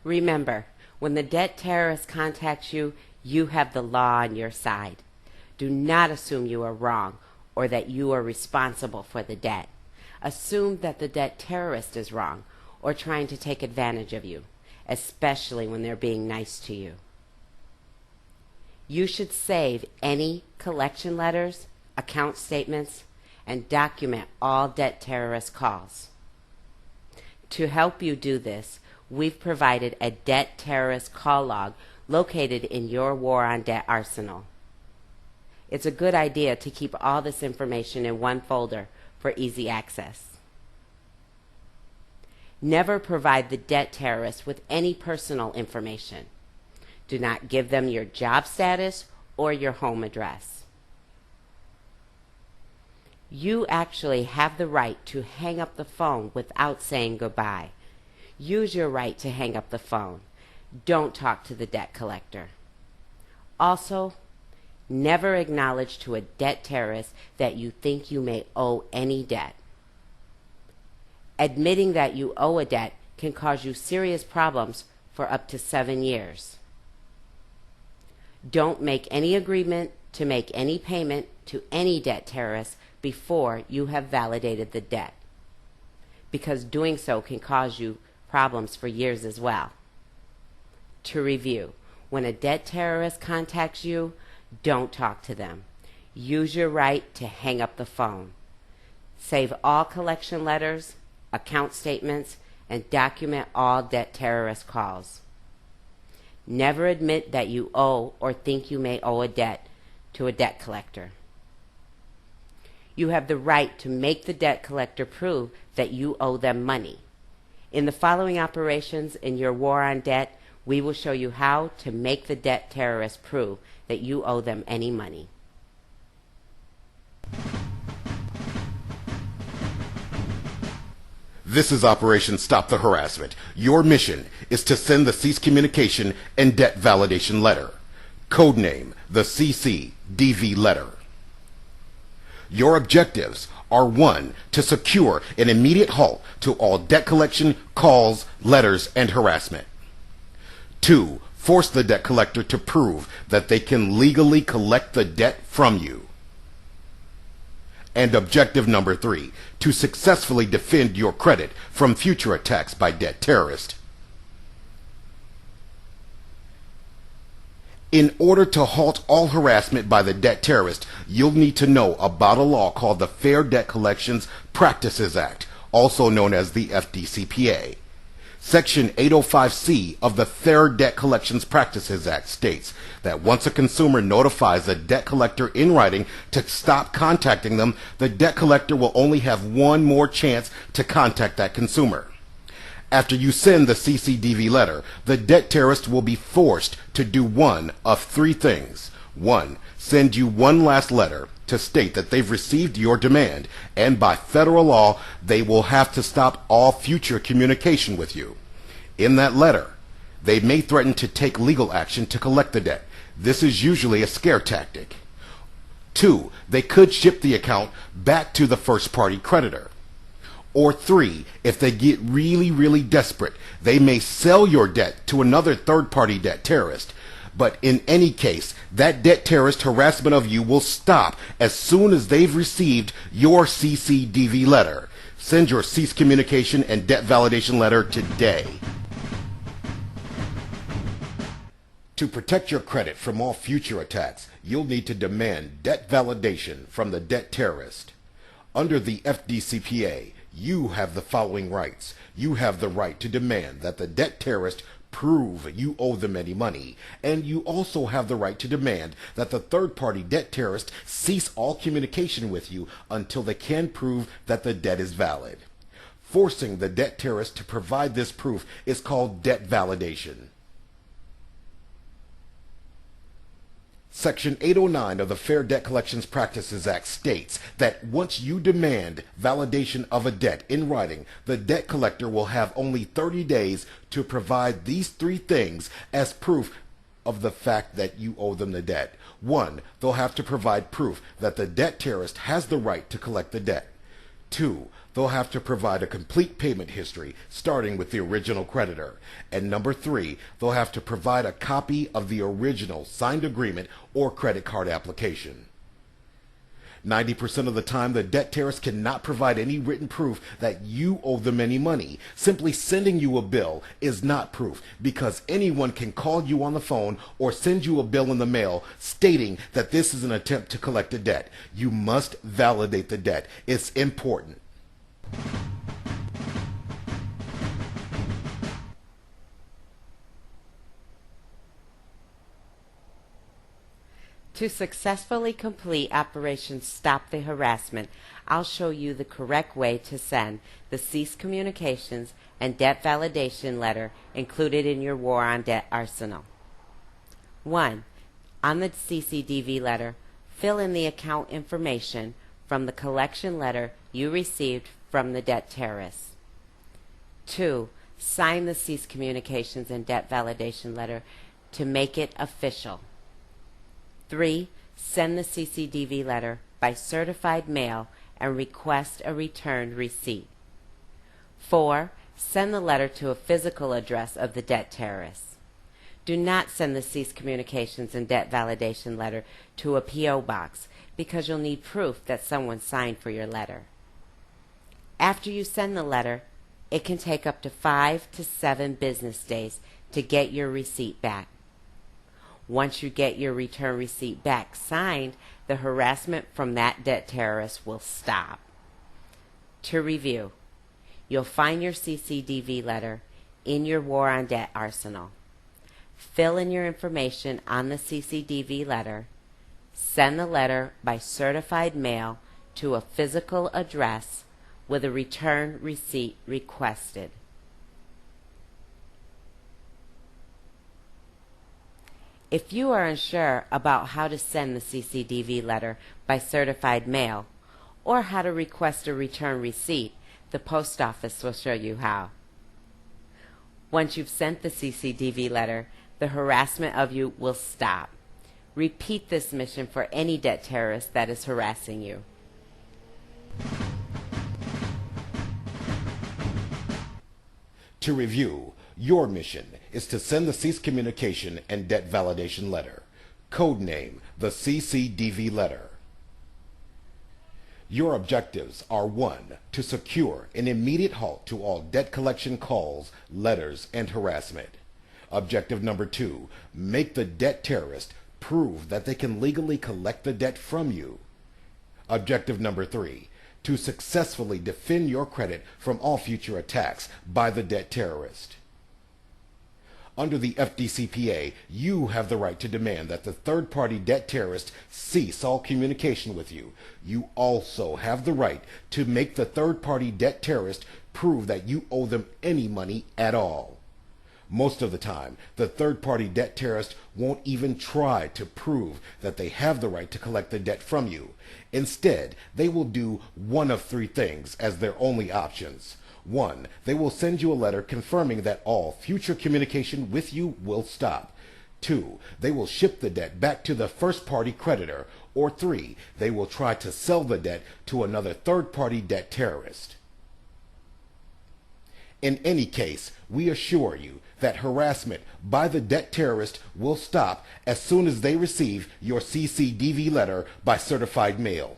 Remember, when the debt terrorist contacts you, you have the law on your side. Do not assume you are wrong or that you are responsible for the debt. Assume that the debt terrorist is wrong or trying to take advantage of you, especially when they're being nice to you. You should save any collection letters, account statements, and document all debt terrorist calls. To help you do this, we've provided a debt terrorist call log located in your War on Debt arsenal. It's a good idea to keep all this information in one folder for easy access. Never provide the debt terrorist with any personal information. Do not give them your job status or your home address. You actually have the right to hang up the phone without saying goodbye. Use your right to hang up the phone. Don't talk to the debt collector. Also, never acknowledge to a debt terrorist that you think you may owe any debt. Admitting that you owe a debt can cause you serious problems for up to 7 years. Don't make any agreement to make any payment to any debt terrorist before you have validated the debt, because doing so can cause you problems for years as well. To review, when a debt terrorist contacts you, don't talk to them. Use your right to hang up the phone. Save all collection letters, account statements, and document all debt terrorist calls. Never admit that you owe or think you may owe a debt to a debt collector. You have the right to make the debt collector prove that you owe them money. In the following operations in your War on Debt, we will show you how to make the debt terrorist prove that you owe them any money. This is Operation Stop the Harassment. Your mission is to send the cease communication and debt validation letter. Codename the C.C.D.V letter. Your objectives are 1. To secure an immediate halt to all debt collection, calls, letters, and harassment. 2. Force the debt collector to prove that they can legally collect the debt from you. And objective number 3, to successfully defend your credit from future attacks by debt terrorists. In order to halt all harassment by the debt terrorist, you'll need to know about a law called the Fair Debt Collections Practices Act, also known as the FDCPA. Section 805C of the Fair Debt Collections Practices Act states that once a consumer notifies a debt collector in writing to stop contacting them, the debt collector will only have one more chance to contact that consumer. After you send the C.C.D.V letter, the debt terrorist will be forced to do one of 3 things. 1. Send you one last letter to state that they've received your demand, and by federal law, they will have to stop all future communication with you. In that letter, they may threaten to take legal action to collect the debt. This is usually a scare tactic. 2. They could ship the account back to the first-party creditor. Or 3, if they get really desperate, they may sell your debt to another third-party debt terrorist. But in any case, that debt terrorist harassment of you will stop as soon as they've received your C.C.D.V letter. Send your cease communication and debt validation letter today. To protect your credit from all future attacks, you'll need to demand debt validation from the debt terrorist. Under the FDCPA, you have the following rights. You have the right to demand that the debt terrorist prove you owe them any money, and you also have the right to demand that the third-party debt terrorist cease all communication with you until they can prove that the debt is valid. Forcing the debt terrorist to provide this proof is called debt validation. Section 809 of the Fair Debt Collections Practices Act states that once you demand validation of a debt in writing, the debt collector will have only 30 days to provide these 3 things as proof of the fact that you owe them the debt. 1, they'll have to provide proof that the debt terrorist has the right to collect the debt. 2, they'll have to provide a complete payment history, starting with the original creditor. And number 3, they'll have to provide a copy of the original signed agreement or credit card application. 90% of the time, the debt terrorist cannot provide any written proof that you owe them any money. Simply sending you a bill is not proof, because anyone can call you on the phone or send you a bill in the mail stating that this is an attempt to collect a debt. You must validate the debt. It's important. To successfully complete Operation Stop the Harassment, I'll show you the correct way to send the Cease Communications and Debt Validation Letter included in your War on Debt arsenal. 1. On the C.C.D.V letter, fill in the account information from the collection letter you received from the debt terrorist. 2. Sign the Cease Communications and Debt Validation Letter to make it official. 3. Send the C.C.D.V letter by certified mail and request a returned receipt. 4. Send the letter to a physical address of the debt terrorist. Do not send the Cease Communications and Debt Validation Letter to a P.O. box, because you'll need proof that someone signed for your letter. After you send the letter, it can take up to 5 to 7 business days to get your receipt back. Once you get your return receipt back signed, the harassment from that debt terrorist will stop. To review, you'll find your C.C.D.V letter in your War on Debt arsenal. Fill in your information on the C.C.D.V letter. Send the letter by certified mail to a physical address with a return receipt requested. If you are unsure about how to send the C.C.D.V letter by certified mail, or how to request a return receipt, the post office will show you how. Once you've sent the C.C.D.V letter, the harassment of you will stop. Repeat this mission for any debt terrorist that is harassing you. To review, your mission is to send the Cease Communication and Debt Validation Letter, codename the C.C.D.V letter. Your objectives are 1. To secure an immediate halt to all debt collection calls, letters, and harassment. Objective number 2, make the debt terrorist prove that they can legally collect the debt from you. Objective number 3, to successfully defend your credit from all future attacks by the debt terrorist. Under the FDCPA, you have the right to demand that the third-party debt terrorist cease all communication with you. You also have the right to make the third-party debt terrorist prove that you owe them any money at all. Most of the time, the third-party debt terrorist won't even try to prove that they have the right to collect the debt from you. Instead, they will do one of 3 things as their only options. 1. They will send you a letter confirming that all future communication with you will stop. 2. They will ship the debt back to the first-party creditor. Or 3. They will try to sell the debt to another third-party debt terrorist. In any case, we assure you that harassment by the debt terrorist will stop as soon as they receive your C.C.D.V letter by certified mail.